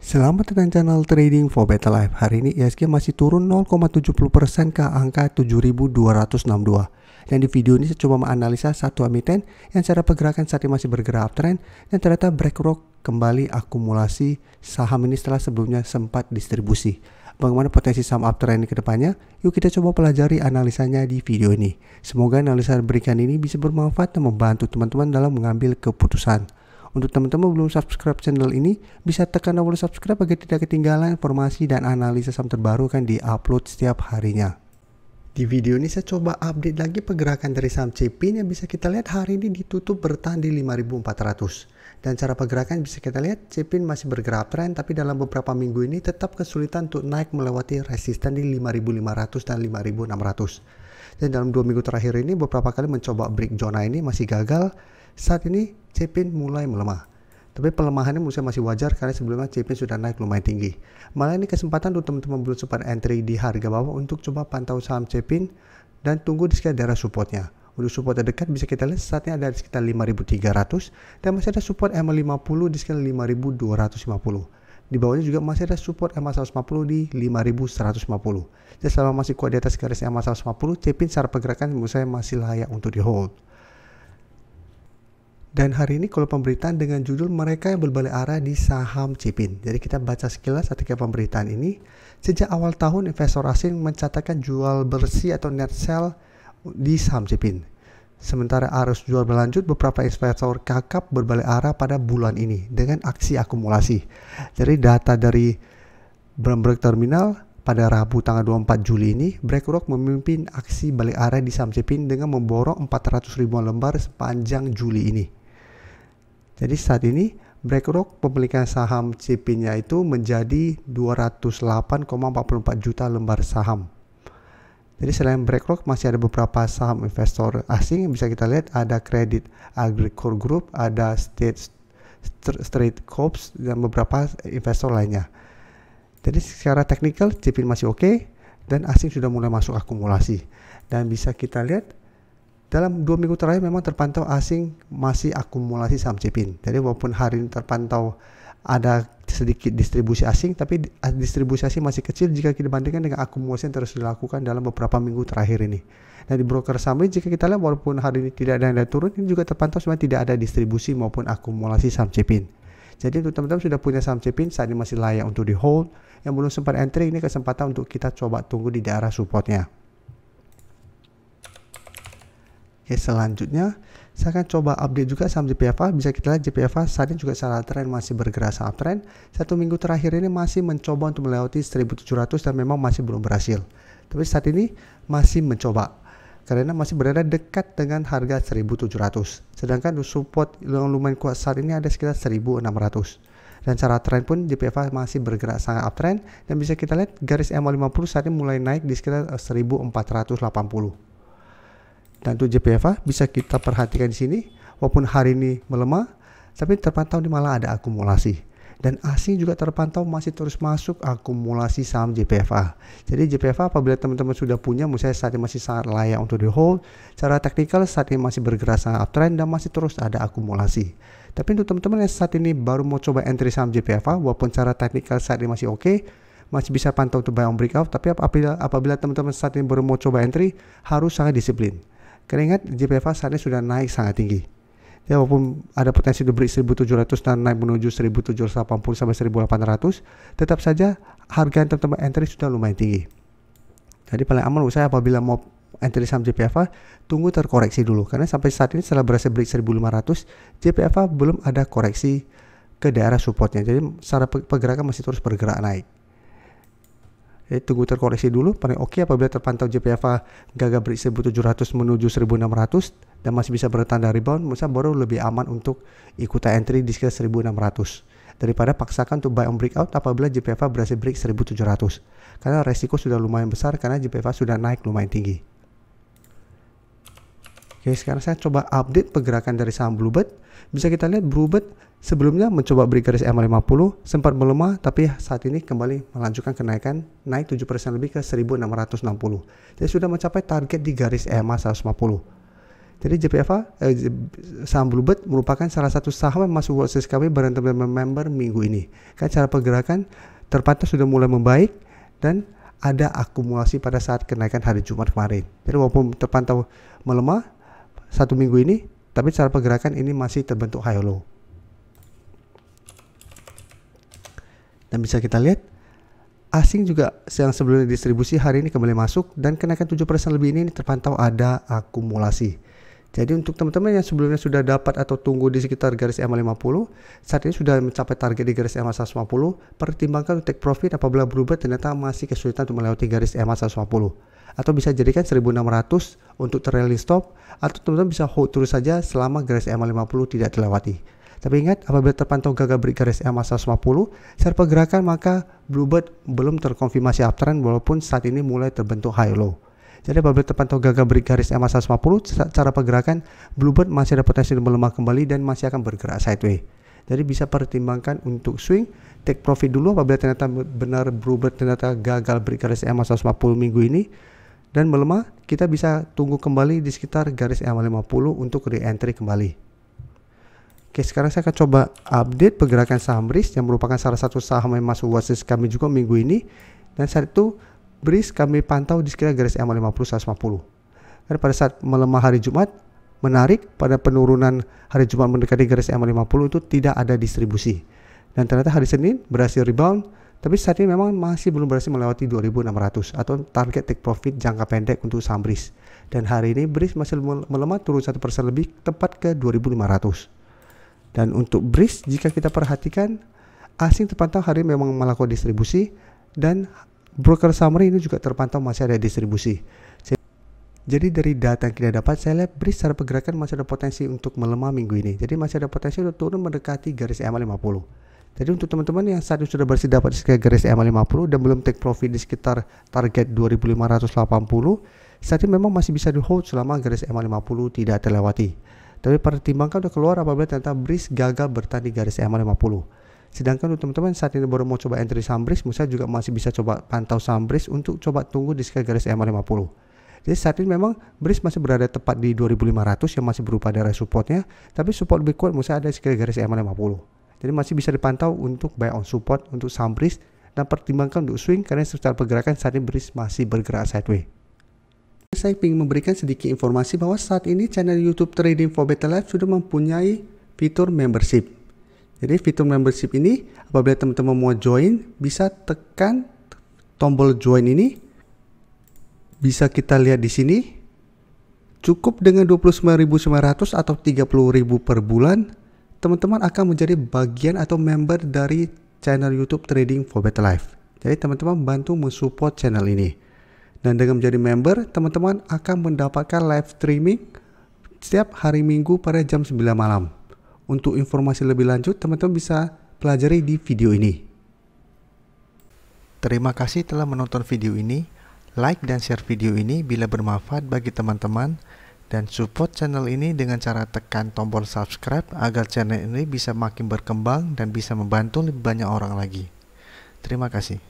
Selamat datang channel Trading for Better Life. Hari ini ISG masih turun 0,70% ke angka 7.262. Dan di video ini saya coba menganalisa satu emiten yang secara pergerakan saat ini masih bergerak uptrend dan ternyata BlackRock kembali akumulasi saham ini setelah sebelumnya sempat distribusi. Bagaimana potensi saham uptrend ini ke depannya? Yuk kita coba pelajari analisanya di video ini. Semoga analisa berikan ini bisa bermanfaat dan membantu teman-teman dalam mengambil keputusan. Untuk teman-teman belum subscribe channel ini, bisa tekan tombol subscribe agar tidak ketinggalan informasi dan analisa saham terbaru kan di-upload setiap harinya. Di video ini saya coba update lagi pergerakan dari saham CPIN yang bisa kita lihat hari ini ditutup bertahan di 5.400. Dan cara pergerakan bisa kita lihat CPIN masih bergerak uptrend, tapi dalam beberapa minggu ini tetap kesulitan untuk naik melewati resisten di 5.500 dan 5.600. Dan dalam 2 minggu terakhir ini beberapa kali mencoba break zona ini masih gagal. Saat ini CPIN mulai melemah. Tapi pelemahannya menurut saya masih wajar karena sebelumnya CPIN sudah naik lumayan tinggi. Malah ini kesempatan untuk teman-teman belum sempat entry di harga bawah untuk coba pantau saham CPIN dan tunggu di sekitar daerah supportnya. Untuk support terdekat bisa kita lihat saatnya ada di sekitar 5.300 dan masih ada support MA50 di sekitar 5.250. Di bawahnya juga masih ada support MA150 di 5.150. Jadi selama masih kuat di atas garis MA150, CPIN secara pergerakan menurut saya masih layak untuk di hold. Dan hari ini kalau pemberitaan dengan judul mereka yang berbalik arah di saham CPIN. Jadi kita baca sekilas artikel pemberitaan ini. Sejak awal tahun investor asing mencatatkan jual bersih atau net sell di saham CPIN. Sementara arus jual berlanjut, beberapa investor kakap berbalik arah pada bulan ini dengan aksi akumulasi. Jadi data dari Bloomberg Terminal pada Rabu tanggal 24 Juli ini, BlackRock memimpin aksi balik arah di saham CPIN dengan memborong 400 ribuan lembar sepanjang Juli ini. Jadi saat ini BlackRock pemilikan saham CPIN-nya itu menjadi 208,44 juta lembar saham. Jadi selain BlackRock masih ada beberapa saham investor asing yang bisa kita lihat, ada Credit Agricole Group, ada State Street Corp dan beberapa investor lainnya. Jadi secara teknikal CPIN masih oke dan asing sudah mulai masuk akumulasi. Dan bisa kita lihat dalam 2 minggu terakhir memang terpantau asing masih akumulasi saham CPIN. Jadi walaupun hari ini terpantau ada sedikit distribusi asing, tapi distribusi asing masih kecil jika kita bandingkan dengan akumulasi yang terus dilakukan dalam beberapa minggu terakhir ini. Dan di broker saham ini jika kita lihat walaupun hari ini tidak ada yang turun, ini juga terpantau sebenarnya tidak ada distribusi maupun akumulasi saham CPIN. Jadi untuk teman-teman sudah punya saham CPIN saat ini masih layak untuk di hold. Yang belum sempat entry ini kesempatan untuk kita coba tunggu di daerah supportnya. Oke, selanjutnya saya akan coba update juga saham JPFA. Bisa kita lihat JPFA saat ini juga secara tren masih bergerak sangat tren. 1 minggu terakhir ini masih mencoba untuk melewati 1.700 dan memang masih belum berhasil. Tapi saat ini masih mencoba karena masih berada dekat dengan harga 1.700. Sedangkan support yang lumayan kuat saat ini ada sekitar 1.600. Dan secara tren pun JPFA masih bergerak sangat uptrend dan bisa kita lihat garis MA50 saat ini mulai naik di sekitar 1.480. Dan untuk JPFA bisa kita perhatikan di sini, walaupun hari ini melemah, tapi terpantau di malah ada akumulasi. Dan asing juga terpantau masih terus masuk akumulasi saham JPFA. Jadi JPFA apabila teman-teman sudah punya, menurut saya saat ini masih sangat layak untuk di hold. Secara teknikal saat ini masih bergerak sangat uptrend dan masih terus ada akumulasi. Tapi untuk teman-teman yang saat ini baru mau coba entry saham JPFA, walaupun secara teknikal saat ini masih oke, masih bisa pantau untuk buy on breakout. Tapi apabila teman-teman saat ini baru mau coba entry, harus sangat disiplin. Karena ingat JPFA saat ini sudah naik sangat tinggi. Ya, walaupun ada potensi di break 1.700 dan naik menuju 1.780 sampai 1.800, tetap saja harga yang teman-teman entry sudah lumayan tinggi. Jadi paling aman menurut saya apabila mau entry saham JPFA, tunggu terkoreksi dulu. Karena sampai saat ini setelah berhasil break 1.500, JPFA belum ada koreksi ke daerah supportnya. Jadi secara pergerakan masih terus bergerak naik. Jadi tunggu terkoreksi dulu, paling oke apabila terpantau JPFA gagal break 1.700 menuju 1.600 dan masih bisa bertahan dari rebound, menurut saya baru lebih aman untuk ikutan entry di sekitar 1.600 daripada paksakan untuk buy on breakout apabila JPFA berhasil break 1.700 karena resiko sudah lumayan besar karena JPFA sudah naik lumayan tinggi. Oke, sekarang saya coba update pergerakan dari saham Bluebird. Bisa kita lihat Bluebird sebelumnya mencoba break garis MA50, sempat melemah, tapi saat ini kembali melanjutkan kenaikan, naik 7% lebih ke 1.660. Jadi sudah mencapai target di garis MA150. Jadi JPFA saham Bluebird merupakan salah satu saham yang masuk watchlist kami bareng teman-teman member minggu ini. Kan cara pergerakan terpantau sudah mulai membaik dan ada akumulasi pada saat kenaikan hari Jumat kemarin. Jadi walaupun terpantau melemah satu minggu ini, tapi cara pergerakan ini masih terbentuk high low. Dan bisa kita lihat asing juga yang sebelumnya distribusi hari ini kembali masuk dan kenaikan 7% lebih ini terpantau ada akumulasi. Jadi untuk teman-teman yang sebelumnya sudah dapat atau tunggu di sekitar garis EMA 50, saat ini sudah mencapai target di garis EMA 150, pertimbangkan untuk take profit apabila Bluebird ternyata masih kesulitan untuk melewati garis EMA 150. Atau bisa jadikan 1600 untuk trailing stop, atau teman-teman bisa hold terus saja selama garis EMA 50 tidak terlewati. Tapi ingat, apabila terpantau gagal break garis EMA 150, secara pergerakan maka Bluebird belum terkonfirmasi uptrend walaupun saat ini mulai terbentuk high low. Jadi apabila terpantau gagal break garis EMA 150, cara pergerakan Bluebird masih ada potensi melemah kembali dan masih akan bergerak sideways. Jadi bisa pertimbangkan untuk swing, take profit dulu apabila ternyata benar Bluebird ternyata gagal break garis EMA 150 minggu ini dan melemah, kita bisa tunggu kembali di sekitar garis EMA 50 untuk re-entry kembali. Oke, sekarang saya akan coba update pergerakan saham BRIS yang merupakan salah satu saham yang masuk watchlist kami juga minggu ini. Dan saat itu BRIS kami pantau di sekitar garis EMA 50 150. Karena pada saat melemah hari Jumat, menarik pada penurunan hari Jumat mendekati garis EMA 50 itu tidak ada distribusi. Dan ternyata hari Senin berhasil rebound, tapi saat ini memang masih belum berhasil melewati 2600 atau target take profit jangka pendek untuk saham BRIS. Dan hari ini BRIS masih melemah turun 1% lebih tepat ke 2500. Dan untuk BRIS jika kita perhatikan asing terpantau hari memang melakukan distribusi dan broker summary ini juga terpantau masih ada distribusi. Jadi dari data yang kita dapat, saya lihat BRIS secara pergerakan masih ada potensi untuk melemah minggu ini. Jadi masih ada potensi untuk turun mendekati garis EMA 50. Jadi untuk teman-teman yang saat ini sudah berhasil dapat di sekitar garis EMA 50 dan belum take profit di sekitar target 2580, saat ini memang masih bisa di hold selama garis EMA 50 tidak terlewati. Tapi pertimbangkan untuk keluar apabila ternyata BRIS gagal bertahan di garis EMA 50. Sedangkan untuk teman-teman saat ini baru mau coba entry saham BRIS, saya juga masih bisa coba pantau saham BRIS untuk coba tunggu di sekitar garis EMA 50. Jadi saat ini memang BRIS masih berada tepat di 2500 yang masih berupa daerah supportnya, tapi support lebih kuat ada di sekitar garis EMA 50. Jadi masih bisa dipantau untuk buy on support untuk saham BRIS dan pertimbangkan untuk swing karena secara pergerakan saat ini BRIS masih bergerak sideways. Saya ingin memberikan sedikit informasi bahwa saat ini channel YouTube Trading for Better Life sudah mempunyai fitur membership. Jadi fitur membership ini apabila teman-teman mau join bisa tekan tombol join ini. Bisa kita lihat di sini. Cukup dengan 29.900 atau 30.000 per bulan, teman-teman akan menjadi bagian atau member dari channel YouTube Trading for Better Life. Jadi teman-teman bantu mensupport channel ini. Dan dengan menjadi member, teman-teman akan mendapatkan live streaming setiap hari Minggu pada jam 9 malam. Untuk informasi lebih lanjut, teman-teman bisa pelajari di video ini. Terima kasih telah menonton video ini. Like dan share video ini bila bermanfaat bagi teman-teman. Dan support channel ini dengan cara tekan tombol subscribe agar channel ini bisa makin berkembang dan bisa membantu lebih banyak orang lagi. Terima kasih.